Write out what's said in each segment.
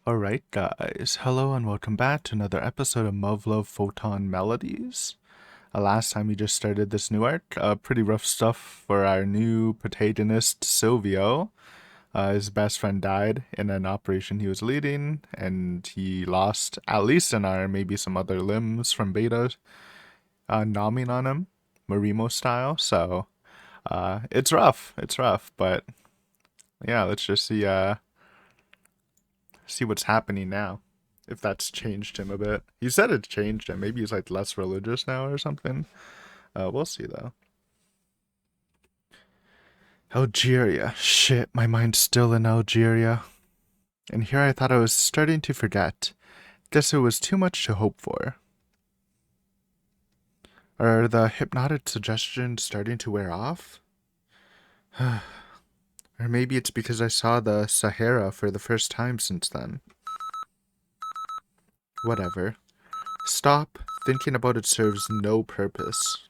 Alright guys, hello and welcome back to another episode of Muv Luv Photonmelodies. Last time we just started this new arc, pretty rough stuff for our new protagonist Silvio. His best friend died in an operation he was leading, and he lost at least an arm, maybe some other limbs from Beta, nomming on him, Marimo style, so it's rough, but yeah, let's just see what's happening now. If that's changed him a bit. He said it changed him. Maybe he's like less religious now or something. We'll see though. Algeria. Shit, my mind's still in Algeria. And here I thought I was starting to forget. Guess it was too much to hope for. Are the hypnotic suggestions starting to wear off? Or maybe it's because I saw the Sahara for the first time since then. Whatever. Stop. Thinking about it serves no purpose.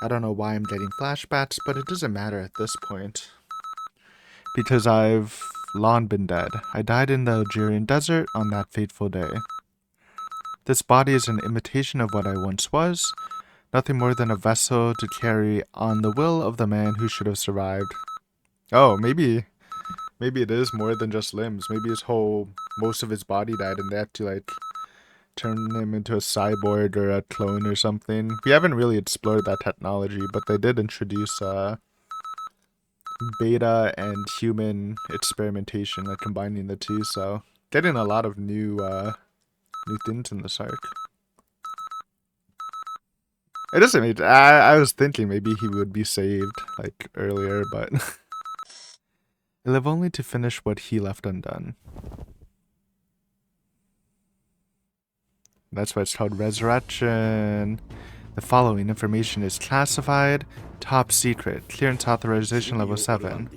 I don't know why I'm getting flashbacks, but it doesn't matter at this point. Because I've long been dead. I died in the Algerian desert on that fateful day. This body is an imitation of what I once was, nothing more than a vessel to carry on the will of the man who should have survived. Oh, maybe it is more than just limbs. Maybe most of his body died and they had to like turn him into a cyborg or a clone or something. We haven't really explored that technology, but they did introduce beta and human experimentation, like combining the two, so getting a lot of new things in this arc. It doesn't make I was thinking maybe he would be saved like earlier, but I live only to finish what he left undone. That's why it's called Resurrection. The following information is classified, top secret, clearance authorization level 7.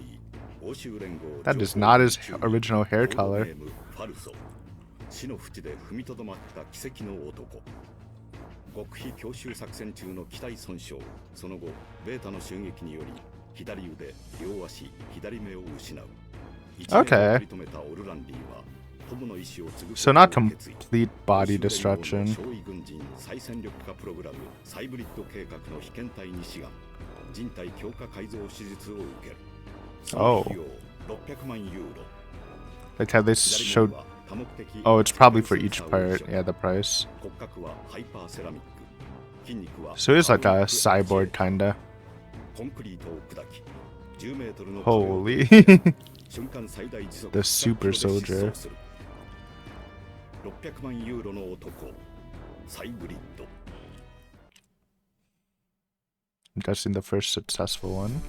That is not his original hair color. Okay. So not complete body destruction. Oh. Like how they showed... Oh, it's probably for each part. Yeah, the price. So it's like a cyborg kinda. Holy. The super soldier. I'm guessing the first successful one.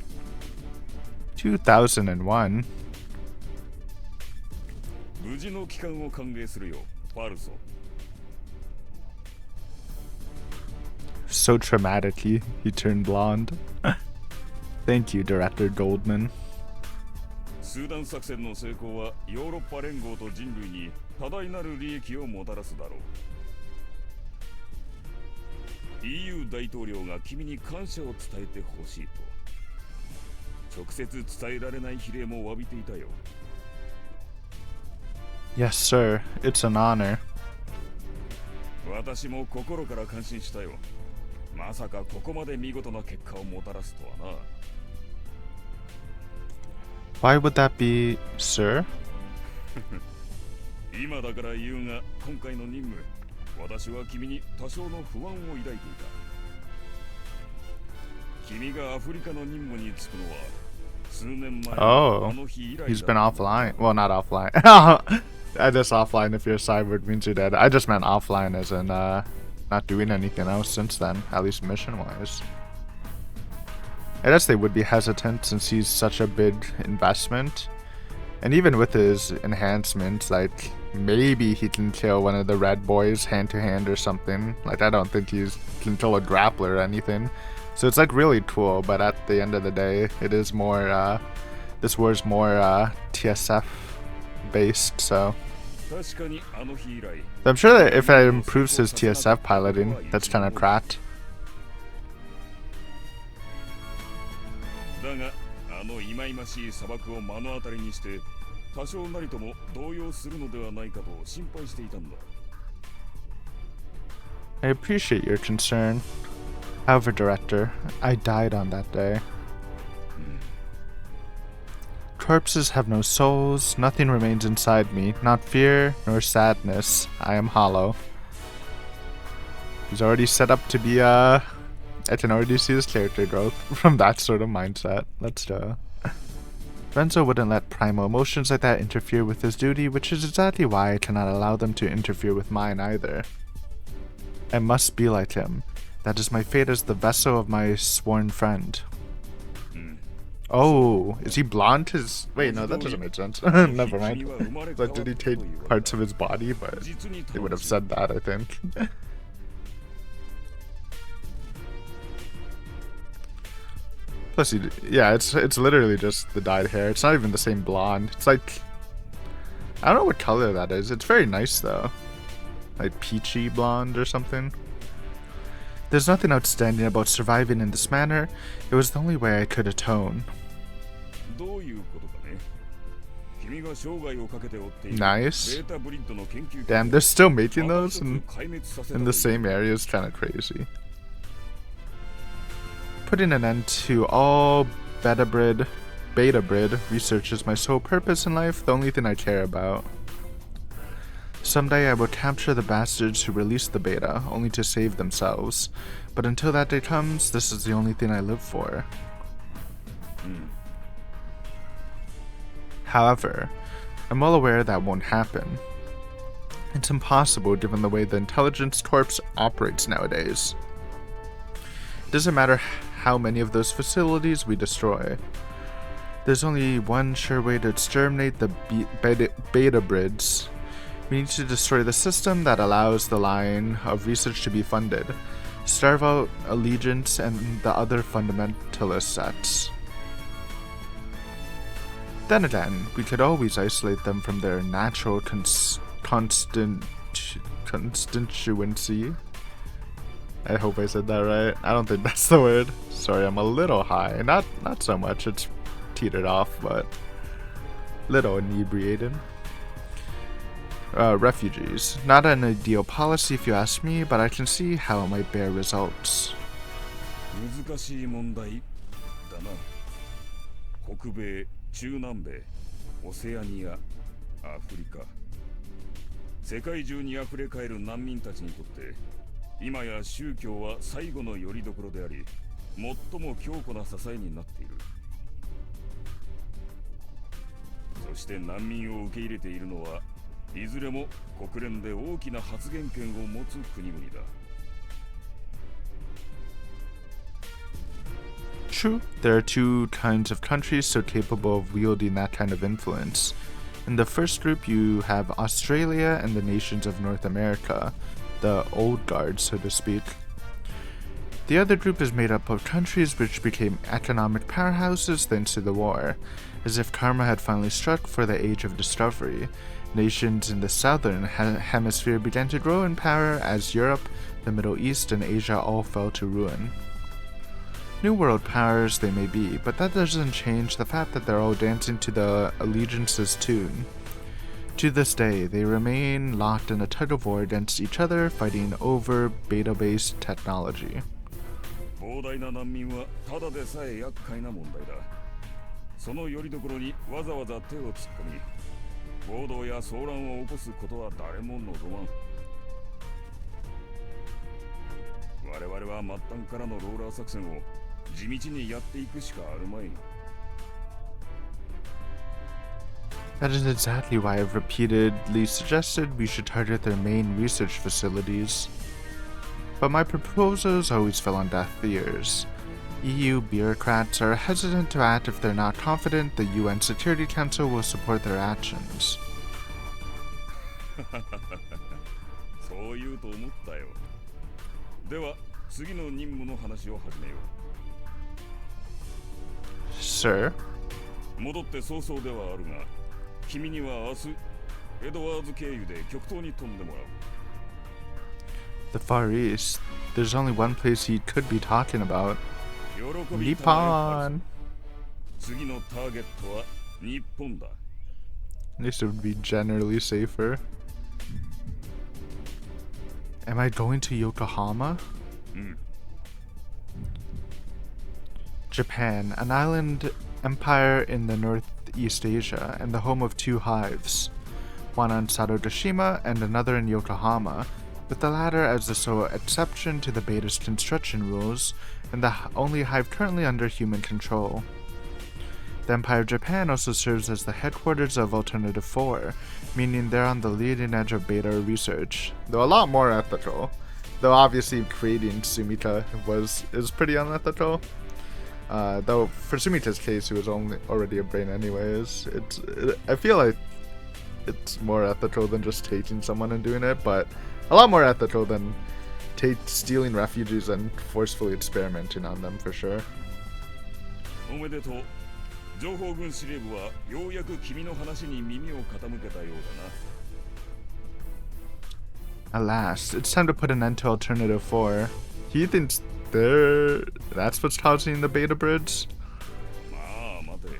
2001. So traumatic, he turned blonde. Thank you, Director Goldman. スーダン作戦の成功はヨーロッパ連合と人類に多大なる利益をもたらすだろう。EU 大統領が君に感謝を伝えてほしいと。直接伝えられない比例も詫びていたよ。Yes, sir. It's an honor. 私も心から感心したよ。まさかここまで見事な結果をもたらすとはな。Why would that be, sir? 今だから言うが、今回の任務、私は君に多少の不安を抱いていた。君がアフリカの任務に就くのは、数年前のあの日以来だ。Oh, he's been offline. Well, not offline. I just offline if you're a cyborg means you're dead. I just meant offline as in not doing anything else since then, at least mission-wise. I guess they would be hesitant since he's such a big investment. And even with his enhancements, like, maybe he can kill one of the red boys hand-to-hand or something. Like, I don't think he can kill a grappler or anything. So it's, like, really cool, but at the end of the day, it is more, this war's more, TSF-based, so... I'm sure that if it improves his TSF piloting, that's kind of cracked. だがあの忌々しい砂漠を目の当たりにして I appreciate your concern. However, Director, I died on that day. Corpses have no souls, nothing remains inside me, not fear nor sadness. I am hollow. He's already set up to be, I can already see his character growth from that sort of mindset. Let's go. Renzo wouldn't let primal emotions like that interfere with his duty, which is exactly why I cannot allow them to interfere with mine either. I must be like him. That is my fate as the vessel of my sworn friend. Oh, is he blonde? Wait, no, that doesn't make sense. Never mind. Like, did he take parts of his body? But they would have said that, I think. Plus, yeah, it's literally just the dyed hair. It's not even the same blonde. It's like, I don't know what color that is. It's very nice though, like peachy blonde or something. There's nothing outstanding about surviving in this manner. It was the only way I could atone. Nice. Damn, they're still making those in the same area is kind of crazy. Putting an end to all beta brid research is my sole purpose in life, the only thing I care about. Someday I will capture the bastards who released the beta, only to save themselves. But until that day comes, this is the only thing I live for. However, I'm well aware that won't happen. It's impossible given the way the intelligence corps operates nowadays. It doesn't matter how many of those facilities we destroy. There's only one sure way to exterminate the beta brids. We need to destroy the system that allows the line of research to be funded. Starve out Allegiance and the other fundamentalist sets. Then again, we could always isolate them from their natural constituency. I hope I said that right. I don't think that's the word. Sorry, I'm a little high. Not so much. It's teetered off, but little inebriated. Refugees. Not an ideal policy if you ask me, but I can see how it might bear results. 中南米、オセアニア、アフリカ、世界中にあふれかえる難民たちにとって、今や宗教は最後の拠り所であり、最も強固な支えになっている。そして難民を受け入れているのは、いずれも国連で大きな発言権を持つ国々だ。True, there are two kinds of countries so capable of wielding that kind of influence. In the first group, you have Australia and the nations of North America, the old guard, so to speak. The other group is made up of countries which became economic powerhouses thanks to the war, as if karma had finally struck for the age of discovery. Nations in the southern hemisphere began to grow in power as Europe, the Middle East, and Asia all fell to ruin. New world powers they may be, but that doesn't change the fact that they're all dancing to the Allegiance's tune. To this day, they remain locked in a tug of war against each other, fighting over beta-based technology. 膨大な難民はただでさえ厄介な問題だ。その拠り所にわざわざ手を突っ込み、暴動や騒乱を起こすことは誰も望まん。我々は末端からのローラー作戦を地道にやっていくしかあるまい。That is exactly why I've repeatedly suggested we should target their main research facilities. But my proposals always fell on deaf ears. EU bureaucrats are hesitant to act if they're not confident the UN Security Council will support their actions. そう言うと思ったよ。では次の任務の話を始めよう。Sir? 戻って早々ではあるが、君には明日エドワーズ経由で極東に飛んでもらう。The Far East. There's only one place he could be talking about. Nippon! 次のターゲットは日本だ。At least it would be generally safer. Am I going to Yokohama? Japan, an island empire in the Northeast Asia and the home of two hives, one on Sarotoshima and another in Yokohama, with the latter as the sole exception to the beta's construction rules and the only hive currently under human control. The Empire of Japan also serves as the headquarters of Alternative 4, meaning they're on the leading edge of beta research, though a lot more ethical. Though obviously creating Sumika is pretty unethical. Though for Sumika's case, he was already a brain anyways. I feel like it's more ethical than just taking someone and doing it, but a lot more ethical than stealing refugees and forcefully experimenting on them for sure. おめでとう。情報軍司令部はようやく君の話に耳を傾けたようだな。 Alas, it's time to put an end to Alternative 4. He thinks that's what's causing the beta bridge? まあ待て。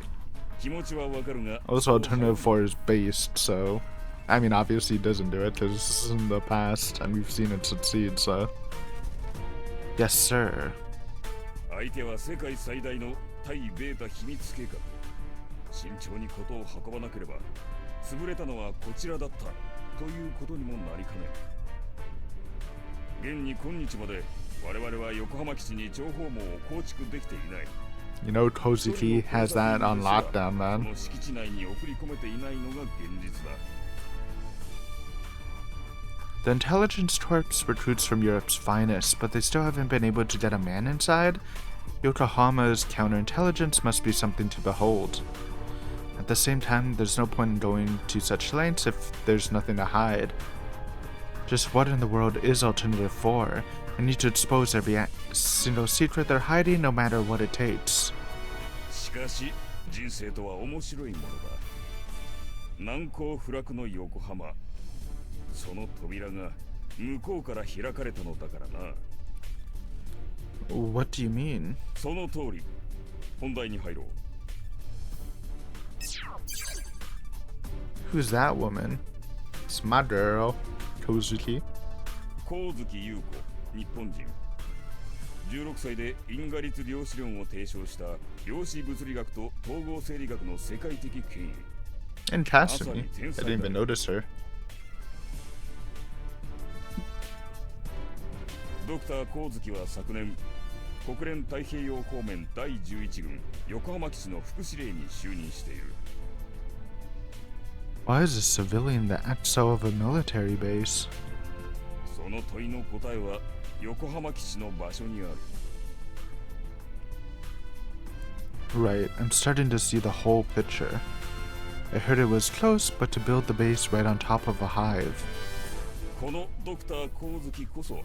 気持ちはわかるが。 Also, Alternative 4 is based, so... I mean, obviously he doesn't do it, because this is in the past, and we've seen it succeed, so... Yes, sir. 相手は世界最大の対ベータ秘密計画。慎重にことを運ばなければ、潰れたのはこちらだったということにもなりかねん。現に今日まで我々は横浜基地に情報網を構築できていない。 You know, Kozuki has that on lockdown, man. この敷地内に送り込めていないのが現実だ。 The intelligence corps recruits from Europe's finest, but they still haven't been able to get a man inside? Yokohama's counterintelligence must be something to behold. At the same time, there's no point in going to such lengths if there's nothing to hide. Just what in the world is Alternative 4? I need to expose every single secret they're hiding, no matter what it takes. しかし、人生とは面白いものだ。難攻不落の横浜。その扉が向こうから開かれたのだからな。 What do you mean? その通り。本題に入ろう。 Who's that woman? It's my girl, Kozuki. 光月優子、日本人。16歳で因果律量子論を提唱した量子物理学と統合生理学の世界的権威。 And Kasumi. I didn't even notice her. ドクター光月は昨年、国連太平洋方面第11軍横浜基地の副司令に就任している。 Why is a civilian the XO of a military base? その問いの答えは横浜基地の場所にある。 Right, I'm starting to see the whole picture. I heard it was close, but to build the base right on top of a hive. このドクター光月こそ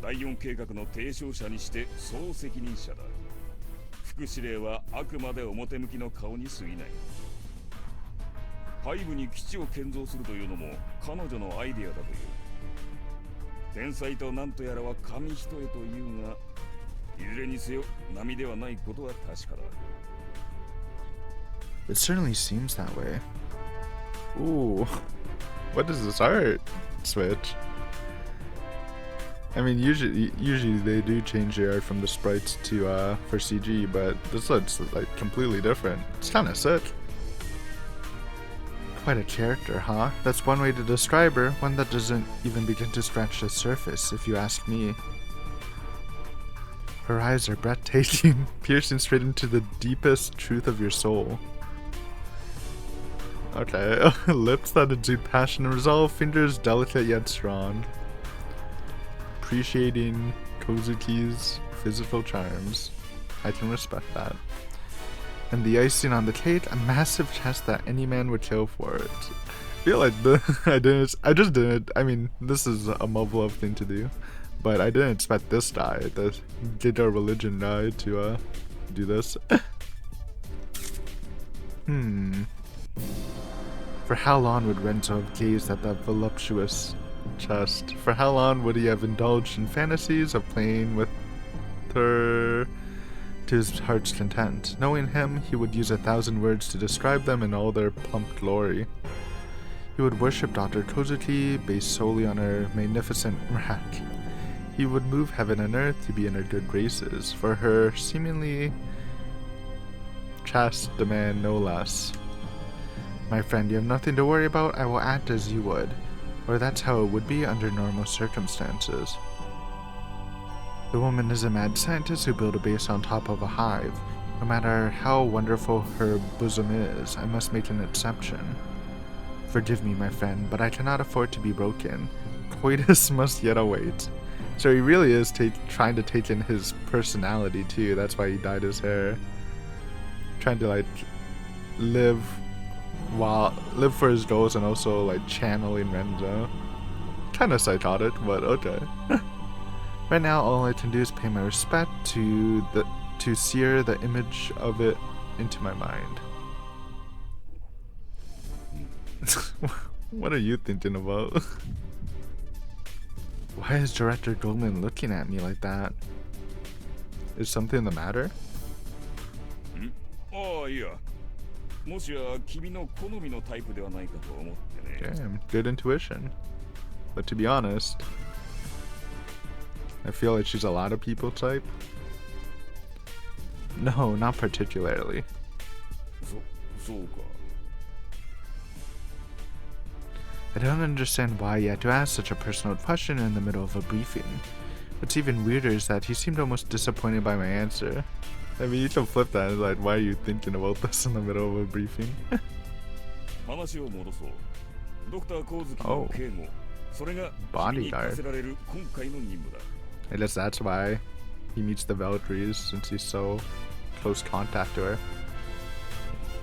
第4計画の提唱者にして総責任者だ。副司令はあくまで表向きの顔に過ぎない。背部に基地を建造するというのも彼女のアイデアだという。天才と何とやらは紙一重というが、いずれにせよ並ではないことは確かだ。 It certainly seems that way. Ooh, what is this art switch? I mean, usually they do change the art from the sprites to for CG, but this looks like completely different. It's kind of sick. Quite a character, huh? That's one way to describe her, one that doesn't even begin to scratch the surface, if you ask me. Her eyes are breathtaking, piercing straight into the deepest truth of your soul. Okay, lips that exude passion and resolve, fingers delicate yet strong. Appreciating Kozuki's physical charms. I can respect that. And the icing on the cake, a massive chest that any man would kill for it. I feel like I mean, this is a Muv Luv thing to do, but I didn't expect this guy, the Giga Religion guy, to do this. For how long would Renzo have gazed at that voluptuous chest? For how long would he have indulged in fantasies of playing with her to his heart's content? Knowing him, he would use 1,000 words to describe them in all their plump glory. He would worship Dr. Kozuki based solely on her magnificent rack. He would move heaven and earth to be in her good graces, for her seemingly chaste demand no less. My friend, you have nothing to worry about. I will act as you would, or that's how it would be under normal circumstances. The woman is a mad scientist who built a base on top of a hive. No matter how wonderful her bosom is, I must make an exception. Forgive me, my friend, but I cannot afford to be broken. Coitus must yet await. So he really is trying to take in his personality too. That's why he dyed his hair. Trying to like live for his goals and also like channeling Renzo. Kinda psychotic, but okay. Right now all I can do is pay my respect to sear the image of it into my mind. What are you thinking about? Why is Director Goldman looking at me like that? Is something the matter? Oh, yeah. Damn, good intuition. But to be honest, I feel like she's a lot of people type. No, not particularly. I don't understand why you had to ask such a personal question in the middle of a briefing. What's even weirder is that he seemed almost disappointed by my answer. I mean, you can flip that and like, why are you thinking about this in the middle of a briefing? Oh. Bodyguard. I guess that's why he meets the Valkyries, since he's so close contact to her.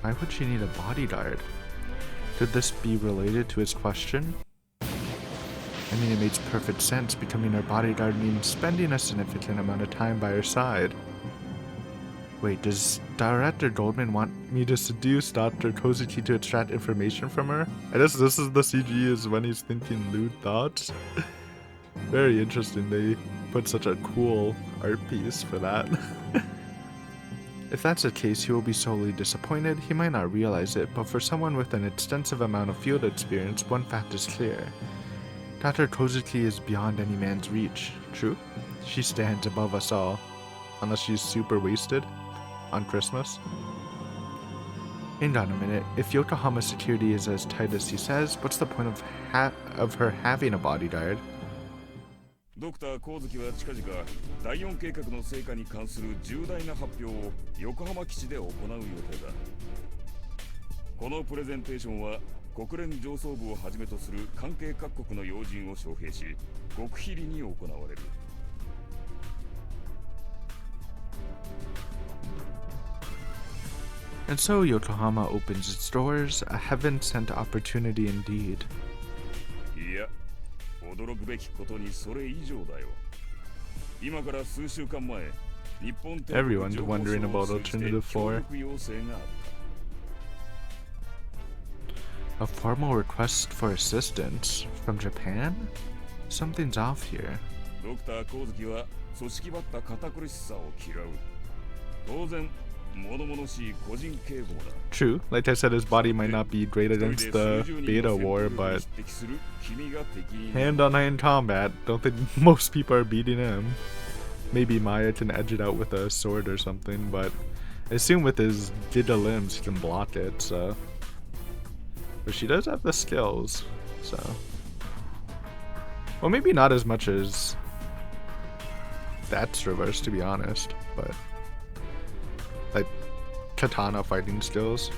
Why would she need a bodyguard? Could this be related to his question? I mean, it makes perfect sense. Becoming her bodyguard means spending a significant amount of time by her side. Wait, does Director Goldman want me to seduce Dr. Kozuki to extract information from her? I guess this is the CG is when he's thinking lewd thoughts. Very interesting, they put such a cool art piece for that. If that's the case, he will be sorely disappointed. He might not realize it, but for someone with an extensive amount of field experience, one fact is clear. Dr. Kozuki is beyond any man's reach. True? She stands above us all. Unless she's super wasted on Christmas. Hang on a minute. If Yokohama security is as tight as he says, what's the point of her having a bodyguard? ドクター光月は近々第4計画の成果に関する重大な発表を横浜基地で行う予定だ。このプレゼンテーションは国連上層部をはじめとする関係各国の要人を招聘し、極秘裏に行われる。And so Yokohama opens its doors, a heaven-sent opportunity indeed. いや、驚くべきことにそれ以上だよ。今から数週間前、日本政府 Everyone's wondering about Alternative 4. A formal request for assistance from Japan? Something's off here. ドクター光月は組織ばった堅苦しさを嫌う。当然。True, like I said, his body might not be great against the Beta War, but hand-on-hand combat, don't think most people are beating him. Maybe Maya can edge it out with a sword or something, but I assume with his Giga limbs he can block it, so... But she does have the skills, so... Well, maybe not as much as that's reverse, to be honest, but... Like, katana fighting skills.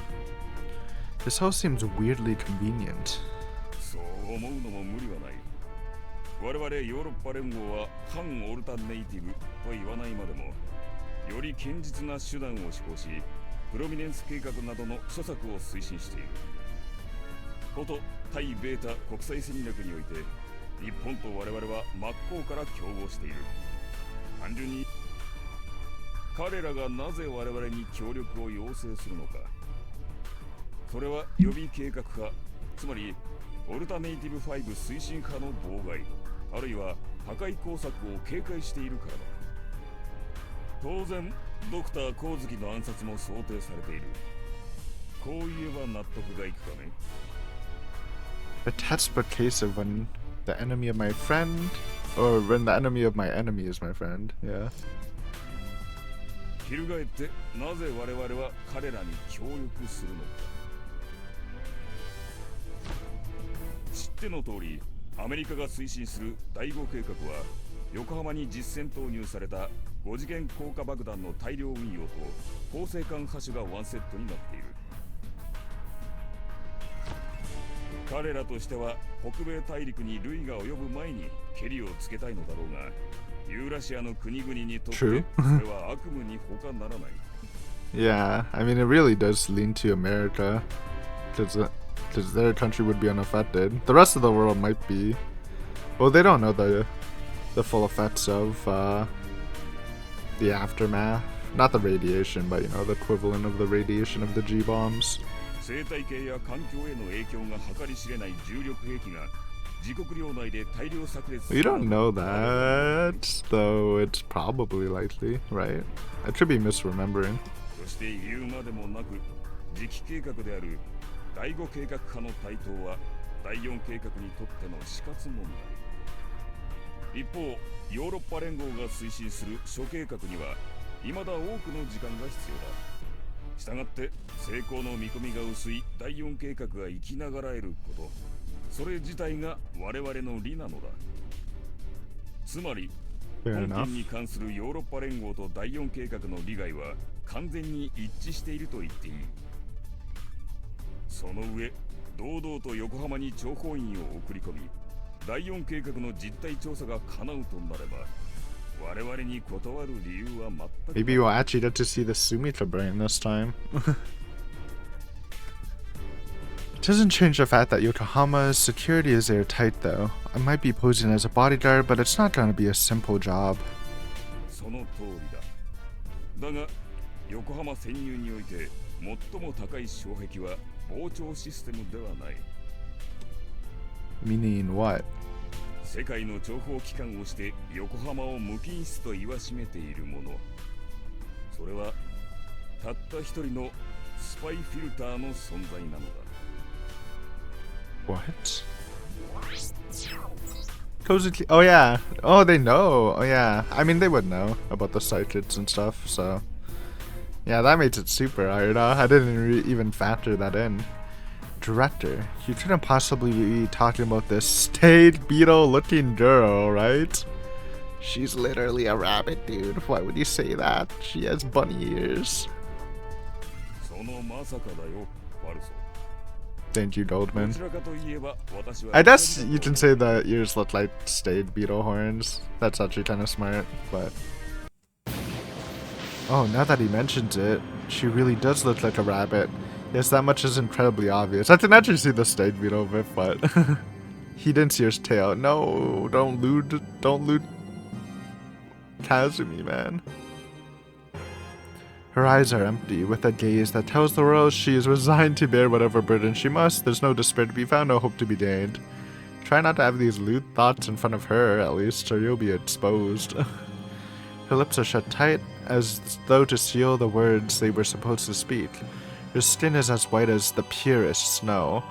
This house seems weirdly convenient. そう思うのも無理はない。我々ヨーロッパ連合は反オルタネイティブと言わないまでも、より堅実な手段を施行し、プロミネンス計画などの施策を推進している。こと対ベータ国際戦略において、日本と我々は真っ向から競合している。単純に 彼らがなぜ我々に協力を要請するのか。それは予備計画派、つまりオルタネイティブ5推進派の妨害、あるいは破壊工作を警戒しているからだ。当然、ドクター光月の暗殺も想定されている。こう言えば納得がいくかね。A textbook case of when the enemy of my friend, or when the enemy of my enemy is my friend. Yeah. 翻ってなぜ我々は彼らに協力するのか。知っての通り、アメリカが推進する第5計画は横浜に実戦投入された5次元硬化爆弾の大量運用と構成艦破種がワンセットになっている。彼らとしては北米大陸に類が及ぶ前にケリをつけたいのだろうが、ユーラシアの国々にとってそれは悪夢に他ならない。Yeah, I mean, it really does lean to America, because their country would be unaffected. The rest of the world might be. Well, they don't know the full effects of the aftermath. Not the radiation, but, you know, the equivalent of the radiation of the G-bombs. 生態系や環境への影響が計り知れない重力兵器が自国領内で大量炸裂する。 You don't know that, though it's probably likely, right? I should be misremembering. そして言うまでもなく次期計画である第5計画下の台頭は第4計画にとっての死活問題。一方、ヨーロッパ連合が推進する諸計画には未だ多くの時間が必要だ。したがって成功の見込みが薄い第4計画が生きながらえること、それ自体が我々の利なのだ。つまり本件に関するヨーロッパ連合と第4計画の利害は完全に一致していると言っていい。その上、堂々と横浜に諜報員を送り込み、第4計画の実態調査が叶うとなれば、我々に断る理由は全く。 Maybe we'll actually get to see the Sumitra brain this time. It doesn't change the fact that Yokohama's security is airtight, though. I might be posing as a bodyguard, but it's not gonna be a simple job. その通りだ。だが、横浜潜入において最も高い障壁は膨張システムではない。Meaning what? 世界の諜報機関をして横浜を無菌室と言わしめているもの。それはたった一人のスパイフィルターの存在なのだ。What? Cozy. Oh yeah. Oh, they know. Oh yeah. I mean, they would know about the cyclids and stuff. So yeah, that makes it super hard. I didn't even factor that in. Director, you couldn't possibly be talking about this staid beetle-looking girl, right? She's literally a rabbit, dude. Why would you say that? She has bunny ears. Thank you, Goldman. I guess you can say the ears look like staid beetle horns. That's actually kind of smart, but... Oh, now that he mentions it, she really does look like a rabbit. Yes, that much is incredibly obvious. I can actually see the staid beetle bit, but... He didn't see his tail. No, don't loot Kazumi, man. Her eyes are empty, with a gaze that tells the world she is resigned to bear whatever burden she must. There's no despair to be found, no hope to be gained. Try not to have these lewd thoughts in front of her, at least, or you'll be exposed. Her lips are shut tight, as though to seal the words they were supposed to speak. Her skin is as white as the purest snow,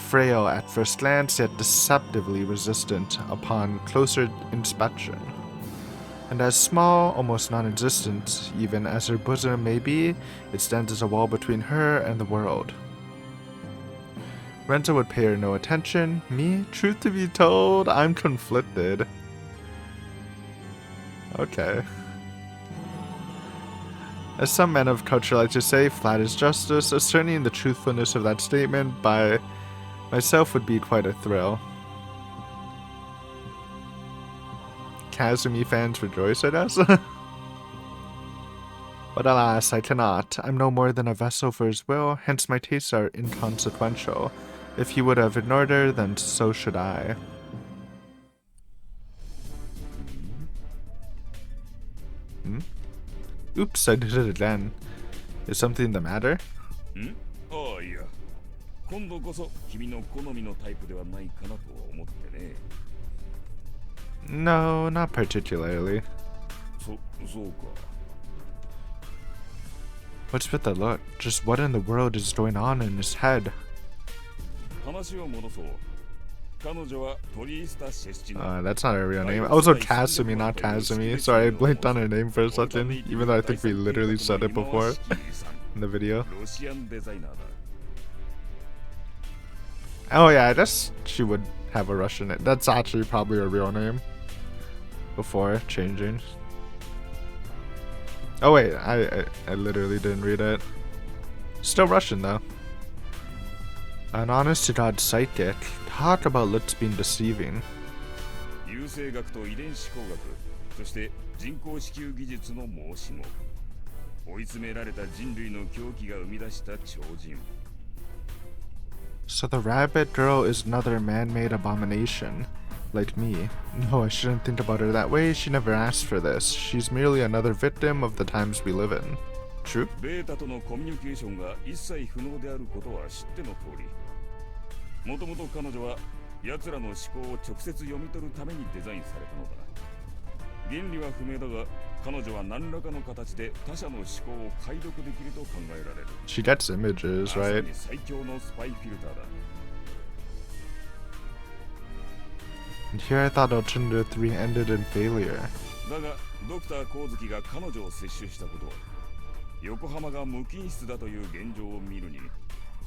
frail at first glance, yet deceptively resistant upon closer inspection. And as small, almost non-existent, even as her bosom may be, it stands as a wall between her and the world. Renta would pay her no attention. Me? Truth to be told, I'm conflicted. Okay. As some men of culture like to say, flat is justice, ascertaining the truthfulness of that statement by myself would be quite a thrill. Kazumi fans rejoice, I guess. But alas, I cannot. I'm no more than a vessel for his will, hence my tastes are inconsequential. If he would have ignored her, then so should I. Oops, I did it again. Is something the matter? Oh, yeah. 今度こそ君の好みのタイプではないかなと思ってね。No, not particularly. そうか。 What's with the look? Just what in the world is going on in his head? 話を戻そう。That's not her real name. Also, Kasumi, not Kazumi. Sorry, I blinked on her name for a second, even though I think we literally said it before in the video. Oh yeah, I guess she would have a Russian name. That's actually probably her real name before changing. Oh wait, I literally didn't read it. Still Russian though. An honest to God psychic. Talk about looks being deceiving. 優生学と遺伝子工学、そして人工子宮技術の申し子。追い詰められた人類の狂気が生み出した超人。So the rabbit girl is another man-made abomination. Like me. No, I shouldn't think about her that way. She never asked for this. She's merely another victim of the times we live in. True? ベータとのコミュニケーションが一切不能であることは知っての通り。もともと彼女は奴らの思考を直接読み取るためにデザインされたのだ。原理は不明だが、彼女は何らかの形で他者の思考を解読できると考えられる。She gets images, right? まさに最強のスパイフィルターだ。And here I thought Alternative 3 ended in failure. だが、ドクター光月が彼女を接種したこと、横浜が無菌室だという現状を見るに、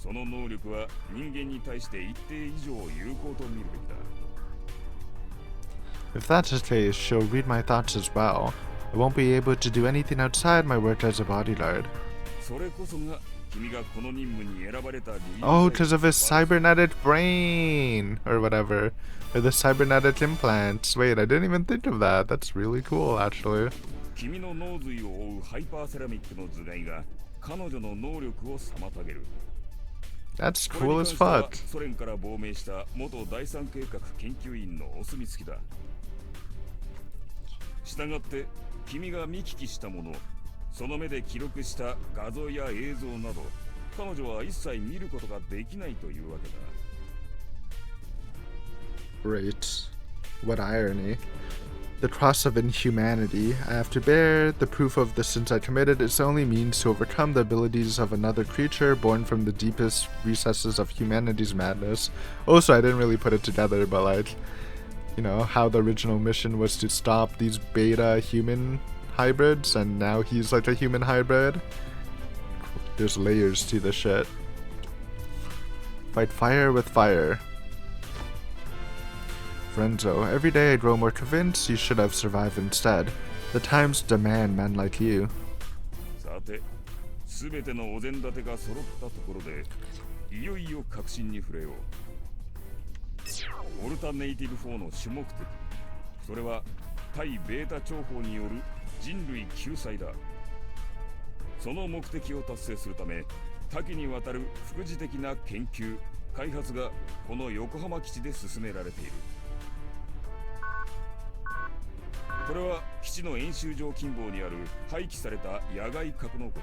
その能力は人間に対して一定以上有効と見るべきだ。If that's the case, she'll read my thoughts as well. I won't be able to do anything outside my work as a bodyguard. それこそが君がこの任務に選ばれた理由。Oh, because of his cybernetic brain! Or whatever. Or the cybernetic implants. Wait, I didn't even think of that. That's really cool, actually. 君の脳髄を覆うハイパーセラミックの頭蓋が彼女の能力を妨げる。That's cool as fuck. ソ連から亡命した元第三計画研究員のお墨付きだ。したがって君が見聞きしたもの、その目で記録した画像や映像など、彼女は一切見ることができないというわけだ。Great. What irony. The cross of inhumanity. I have to bear the proof of the sins I committed. It's the only means to overcome the abilities of another creature born from the deepest recesses of humanity's madness. Also, I didn't really put it together, but like, you know, how the original mission was to stop these beta human hybrids, and now he's like a human hybrid. There's layers to the shit. Fight fire with fire. Renzo, every day I grow more convinced you should have survived instead. The times demand men like you. さて、すべてのお膳立てが揃ったところで、いよいよ確信に触れよう。オルタネイティブ4の主目的、それは対ベータ諜報による人類救済だ。その目的を達成するため、多岐にわたる副次的な研究、開発がこの横浜基地で進められている。これは基地の演習場近傍にある廃棄された野外格納庫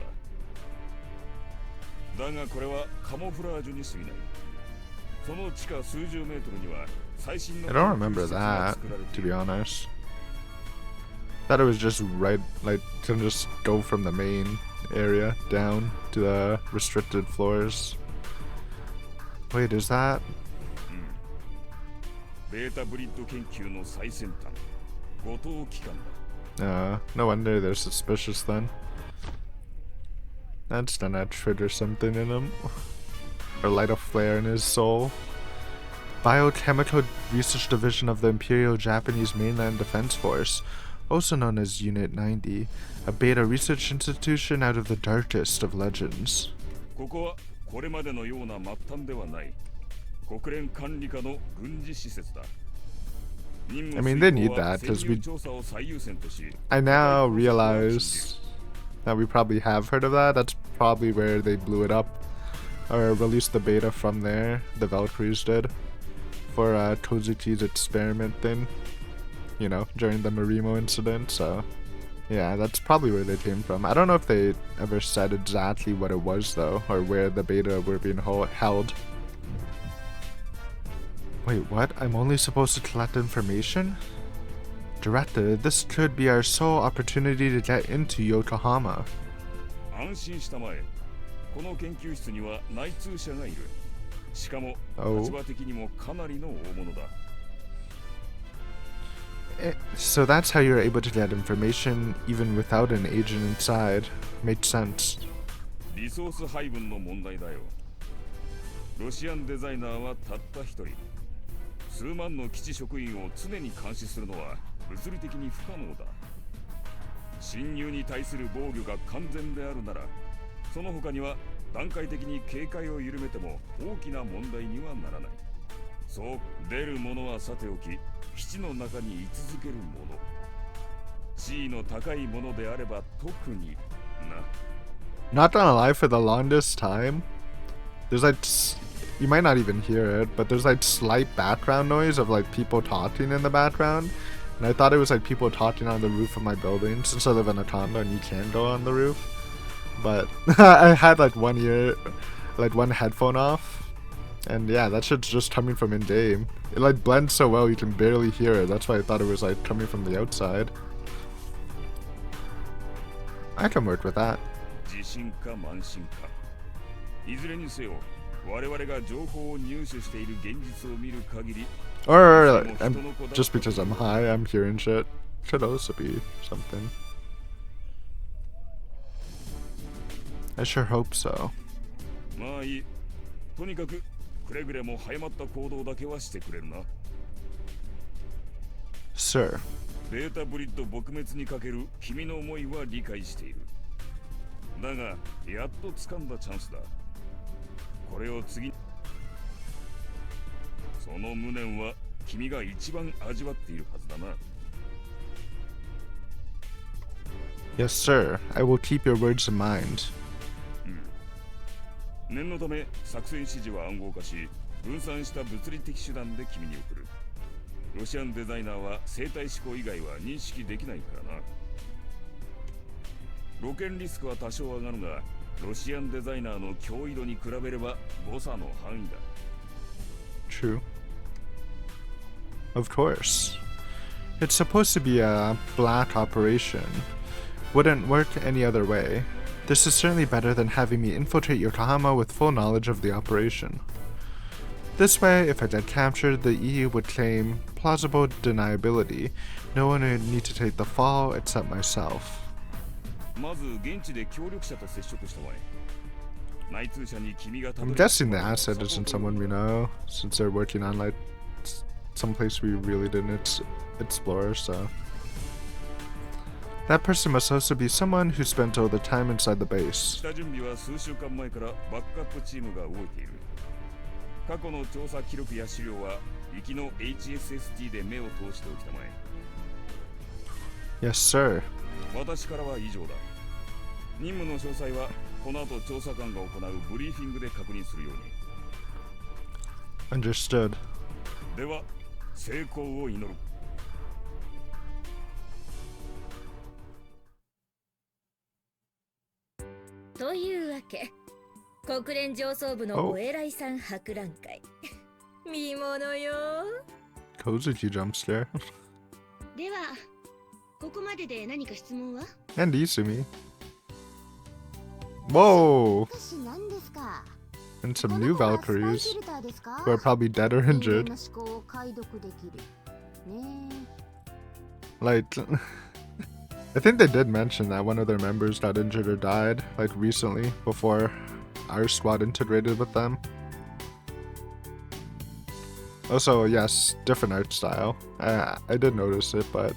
だ。だがこれはカモフラージュに過ぎない。その地下数十メートルには最新の I don't remember that, to be honest. Thought it was just right, like, to just go from the main area down to the restricted floors. Wait, is that? ベータブリッド研究の最先端。後藤機関だ。No wonder they're suspicious then. That's gonna trigger something in him. Or light a flare in his soul. Biochemical Research Division of the Imperial Japanese Mainland Defense Force, also known as Unit 90, a beta research institution out of the darkest of legends. ここはこれまでのような末端ではない。国連管理下の軍事施設だ。I mean, they need that because I now realize that we probably have heard of that. That's probably where they blew it up or released the beta from there. The Valkyries did for Kozuki's experiment thing, you know, during the Marimo incident. So, yeah, that's probably where they came from. I don't know if they ever said exactly what it was though, or where the beta were being held. Wait, what? I'm only supposed to collect information? Director, this could be our sole opportunity to get into Yokohama. 安心したまえ。この研究室には内通者がいる。しかも Oh. 立場的にもかなりの大物だ。 So that's how you're able to get information even without an agent inside. Makes sense. リソース配分の問題だよ。ロシアンデザイナーはたった一人。数万の基地職員を常に監視するのは物理的に不可能だ。侵入に対する防御が完全であるなら、その他には段階的に警戒を緩めても大きな問題にはならない。そう出るものはさておき、基地の中に居続けるもの、地位の高いものであれば特にな。 Not gonna lie, for the longest time, there's like, you might not even hear it, but there's like slight background noise of like people talking in the background. And I thought it was like people talking on the roof of my building since I live in a condo and you can go on the roof. But I had like one ear, like one headphone off. And yeah, that shit's just coming from in-game. It like blends so well you can barely hear it. That's why I thought it was like coming from the outside. I can work with that. 自信か慢心か、いずれにせよ我々が情報を入手している現実を見る限り、 Or just because I'm high, I'm hearing shit. Could also be something. I sure hope so. まあいい。とにかくくれぐれも早まった行動だけはしてくれるな。 Sir. ベータブリッド撲滅にかける君の思いは理解している。だがやっと掴んだチャンスだ。これを次、その無念は君が一番味わっているはずだな。 Yes, sir. I will keep your words in mind. 念のため作戦指示は暗号化し、分散した物理的手段で君に送る。ロシアンデザイナーは生体思考以外は認識できないからな。露見リスクは多少上がるが、ロシアンデザイナーの脅威度に比べれば誤差の範囲だ。 True. Of course. It's supposed to be a black operation. Wouldn't work any other way. This is certainly better than having me infiltrate Yokohama with full knowledge of the operation. This way, if I get captured, the EU would claim plausible deniability. No one would need to take the fall except myself. まず現地で協力者と接触したまえ。内通者に君がたど I'm り guessing the asset isn't someone we know, since they're working on like someplace we really didn't explore, so. That person must also be someone who spent all the time inside the base. 下準備は数週間前からバックアップチームが動いている。過去の調査記録や資料は行きの HSST で目を通しておきたまえ。 Yes, sir. 私からは以上だ。任務の詳細はこの後調査官が行うブリーフィングで確認するように。 Understood. では成功を祈る。 というわけ、国連上層部のお偉いさん博覧会見ものよ。 Kozuki jump scare. ではここまでで何か質問は？ And Izumi. Whoa! しかし何ですか？ And some new Valkyries who are probably dead or injured. Like, I think they did mention that one of their members got injured or died, like recently, before our squad integrated with them. Also, yes, different art style. I did notice it, but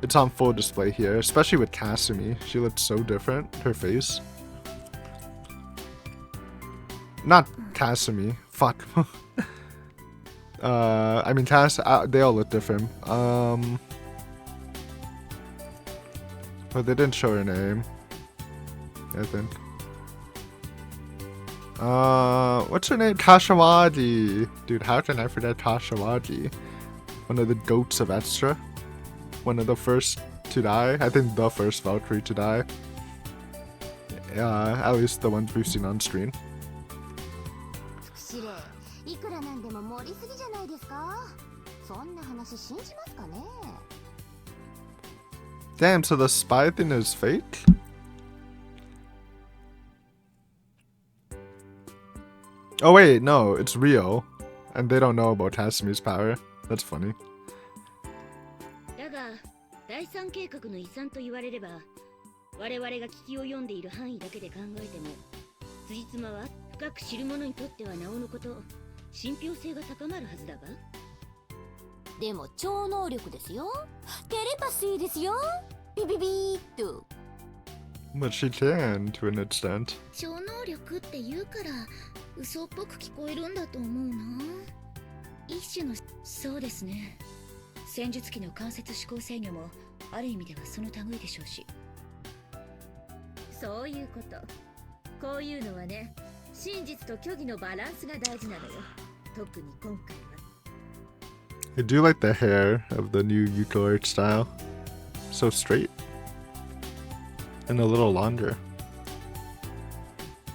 it's on full display here, especially with Kasumi. She looks so different, her face. Not Kasumi, fuck. I mean, they all look different. But they didn't show her name, I think. What's her name? Kashiwagi! Dude, how can I forget Kashiwagi? One of the goats of Extra. One of the first to die. I think the first Valkyrie to die. At least the ones we've seen on screen. Damn, so the spy thing is fake? Oh wait, no, it's Rio. And they don't know about Kasami's power. That's funny. だが第三計画の遺産と言われれば、我々が聞きを読んでいる範囲だけで考えても、辻褄は深く知る者にとってはなおのこと、信憑性が高まるはずだが。でも超能力ですよ。テレパシーですよ。ビビビーっと。But she can, to an extent. 超能力って言うから嘘っぽく聞こえるんだと思うな。一種の、そうですね。戦術機の間接思考制御もある意味ではその類でしょうし。そういうこと。こういうのはね、真実と虚偽のバランスが大事なのよ。特に今回は。I do like the hair of the new Yuko art style. So straight. And a little longer.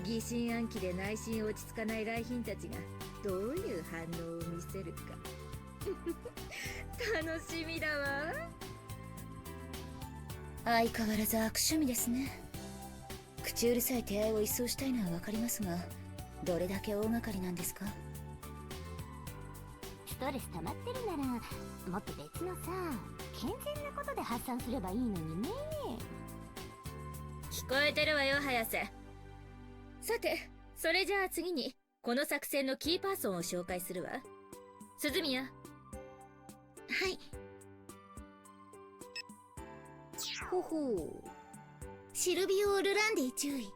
疑心暗鬼で内心落ち着かない来賓たちがどういう反応を見せるか楽しみだわ。相変わらず悪趣味ですね。口うるさい手合いを一掃したいのはわかりますが、どれだけ大掛かりなんですか？ストレス溜まってるならもっと別のさ、健全なことで発散すればいいのにね。聞こえてるわよ、早瀬。さて、それじゃあ次にこの作戦のキーパーソンを紹介するわ。鈴宮。はい。ほほう。シルビオ・ルランディ注意。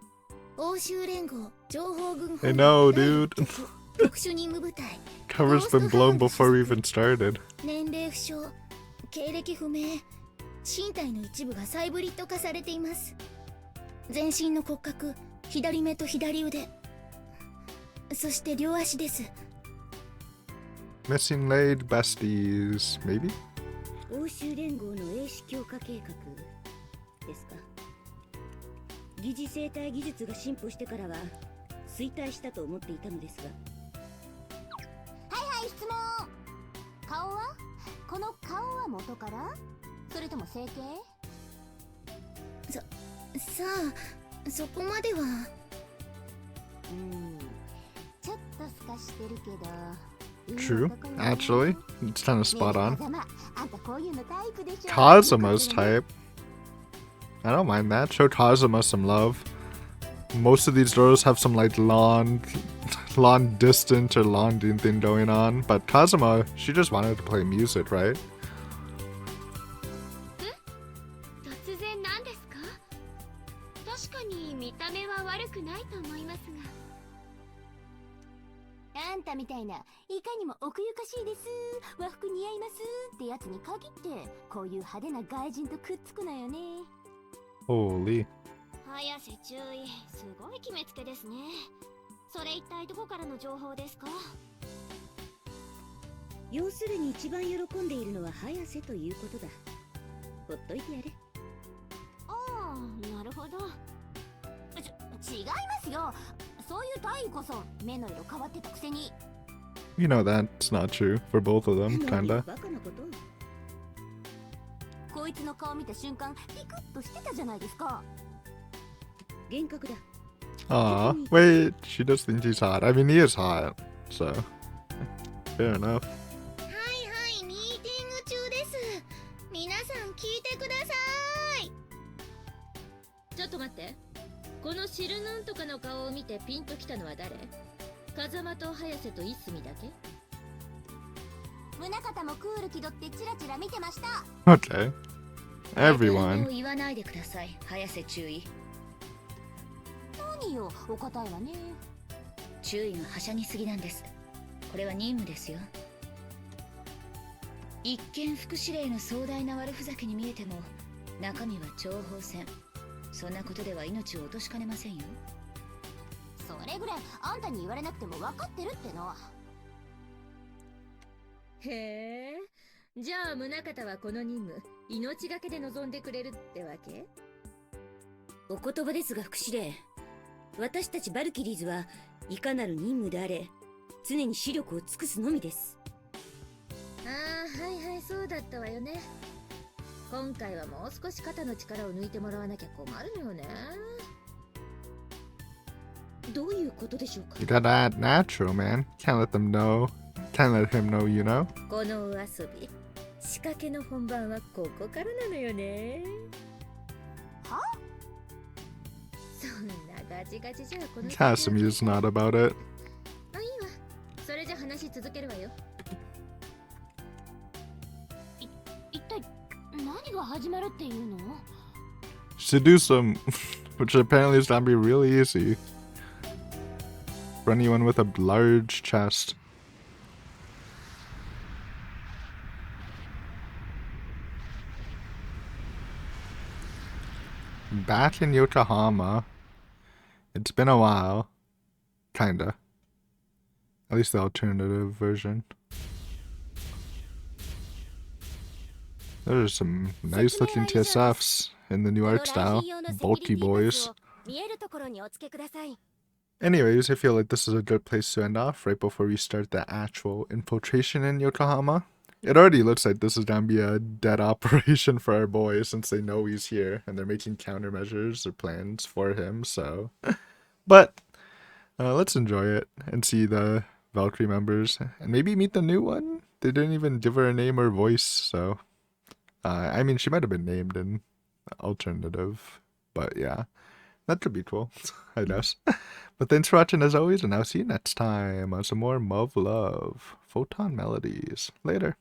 欧州連合情報軍 I know, dude. 特殊任務部隊。Cover's been blown before we even started. 年齢不詳、経歴不明、身体の一部がサイブリッド化されています。全身の骨格、左目と左腕、そして両足です。Missing laid besties, maybe? 欧州連合の英史強化計画ですか。疑似生体技術が進歩してからは衰退したと思っていたのですが。はい、質問。顔は？この顔は元から？それとも整形？さあ、そこまでは。ちょっと透かしてるけど。True. Actually, it's kind of spot on. あんたこういうのタイプでしょ。 Kazuma's type. I don't mind that. Show Kazuma some love. Most of these girls have some like long distance or long thing going on, but Kazuma, she just wanted to play music, right? 突然なんですか？確かに見た目は悪くないと思いますが。あんたみたいないかにも奥ゆかしいです、和服似合いますってやつに限ってこういう派手な外人とくっつくのよね。Holy. 早瀬注意、すごい決めつけですね。それ一体どこからの情報ですか？要するに一番喜んでいるのは早瀬ということだ。ほっといてやれ。ああ、なるほど。違いますよ。そういう単位こそ目の色変わってたくせに。You know that's not true for both of them, kinda. バカなこと。こいつの顔見た瞬間ピクッとしてたじゃないですか。幻覚だ。Aw, wait, she does think he's hot. I mean, he is hot, so fair enough. はいはい、ミーティング中です。皆さん聞いてください。ちょっと待って。このシルヌンとかの顔を見てピンときたのは誰？風間と早瀬といすみだけ？宗方もクール気取ってチラチラ見てました。Okay. を Everyone. 言わないでください。早瀬注意。何よ、お堅いわね。注意がはしゃぎすぎなんです。これは任務ですよ。一見副司令の壮大な悪ふざけに見えても中身は諜報戦。そんなことでは命を落としかねませんよ。それぐらいあんたに言われなくても分かってるっての。へえ。じゃあ宗方はこの任務命がけで臨んでくれるってわけ？お言葉ですが副司令、私たちバルキリーズはいかなる任務であれ常に視力を尽くすのみです。ああ、はいはい、そうだったわよね。今回はもう少し肩の力を抜いてもらわなきゃ困るのよね。どういうことでしょうか。 You gotta act natural, man. Can't let them know. Can't let him know, you know? このお遊び、仕掛けの本番はここからなのよね。は？そんなガチガチじゃこの Casimi's not about it. あ、いいわ。それじゃ話続けるわよ。一体何が始まるっていうの？ Seduce him, which apparently is gonna be really easy. For anyone with a large chest. Back in Yokohama. It's been a while. Kinda. At least the alternative version. There's some nice looking TSFs in the new art style. Bulky boys. 見えるところにお付けください。 Anyways, I feel like this is a good place to end off right before we start the actual infiltration in Yokohama. It already looks like this is gonna be a dead operation for our boy since they know he's here and they're making countermeasures or plans for him, so. But let's enjoy it and see the Valkyrie members and maybe meet the new one. They didn't even give her a name or voice, so. I mean, she might have been named in alternative, but yeah. That could be cool, I guess. But thanks for watching as always, and I'll see you next time on some more Muv Luv Photonmelodies. Later.